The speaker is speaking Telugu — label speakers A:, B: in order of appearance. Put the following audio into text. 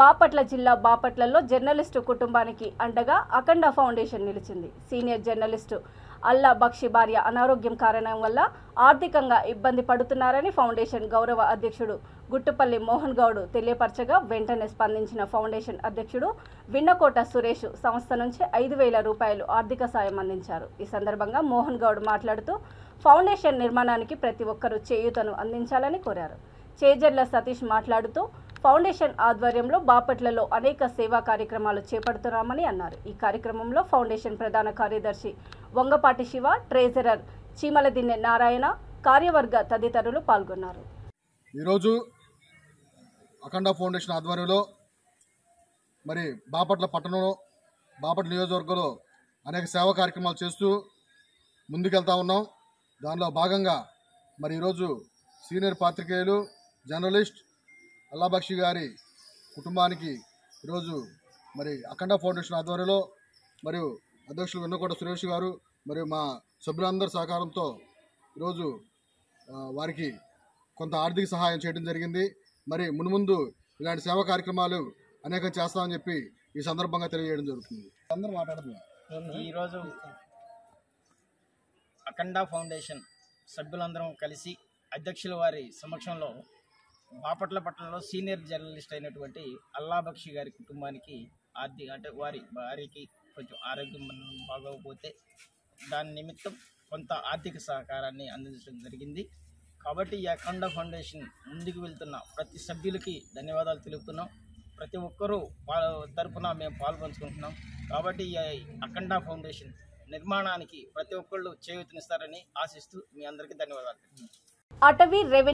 A: బాపట్ల జిల్లా బాపట్లలో జర్నలిస్టు కుటుంబానికి అండగా అఖండ ఫౌండేషన్ నిలిచింది. సీనియర్ జర్నలిస్టు అల్లా బక్షి భార్య అనారోగ్యం కారణం వల్ల ఆర్థికంగా ఇబ్బంది పడుతున్నారని ఫౌండేషన్ గౌరవ అధ్యక్షుడు గుట్టుపల్లి మోహన్ గౌడ్ తెలియపరచగా వెంటనే స్పందించిన ఫౌండేషన్ అధ్యక్షుడు విన్నకోట సురేష్ సంస్థ నుంచి 5,000 రూపాయలు ఆర్థిక సాయం అందించారు. ఈ సందర్భంగా మోహన్ గౌడ్ మాట్లాడుతూ ఫౌండేషన్ నిర్మాణానికి ప్రతి ఒక్కరూ చేయూతను అందించాలని కోరారు. చేజర్ల సతీష్ మాట్లాడుతూ ఫౌండేషన్ ఆధ్వర్యంలో బాపట్లలో అనేక సేవా కార్యక్రమాలు చేపడుతున్నామని అన్నారు. ఈ కార్యక్రమంలో ఫౌండేషన్ ప్రధాన కార్యదర్శి వంగపాటి శివ, ట్రెజరర్ చీమలదిన్నె నారాయణ, కార్యవర్గ తదితరులు పాల్గొన్నారు.
B: ఈరోజు అఖండ ఫౌండేషన్ ఆధ్వర్యంలో మరి బాపట్ల పట్టణంలో బాపట్ల నియోజకవర్గంలో అనేక సేవా కార్యక్రమాలు చేస్తూ ముందుకెళ్తా ఉన్నాం. దానిలో భాగంగా మరి ఈరోజు సీనియర్ పాత్రికేయులు జర్నలిస్ట్ అల్లా బక్షి గారి కుటుంబానికి ఈరోజు మరి అఖండ ఫౌండేషన్ ఆధ్వర్యంలో మరియు అధ్యక్షులు విన్నకోట సురేష్ గారు మరియు మా సభ్యులందరి సహకారంతో ఈరోజు వారికి కొంత ఆర్థిక సహాయం చేయడం జరిగింది. మరి మున్ముందు ఇలాంటి సేవా కార్యక్రమాలు అనేకం చేస్తామని చెప్పి ఈ సందర్భంగా తెలియజేయడం జరుగుతుంది. అందరూ మాట్లాడుతున్నారు.
C: ఈరోజు అఖండ ఫౌండేషన్ సభ్యులందరం కలిసి అధ్యక్షుల వారి సమక్షంలో బాపట్ల పట్టణంలో సీనియర్ జర్నలిస్ట్ అయినటువంటి అల్లా బక్షి గారి కుటుంబానికి వారి భార్యకి కొంచెం ఆరోగ్యం బాగోకపోతే దాని నిమిత్తం కొంత ఆర్థిక సహకారాన్ని అందించడం జరిగింది. కాబట్టి ఈ అఖండ ఫౌండేషన్ ముందుకు వెళ్తున్న ప్రతి సభ్యులకి ధన్యవాదాలు తెలుపుతున్నాం. ప్రతి ఒక్కరూ తరపున మేము పాల్పంచుకుంటున్నాం. కాబట్టి ఈ అఖండ ఫౌండేషన్ నిర్మాణానికి ప్రతి ఒక్కళ్ళు చేయూతనిస్తారని ఆశిస్తూ మీ అందరికీ ధన్యవాదాలు.
A: అటవీ రెవెన్యూ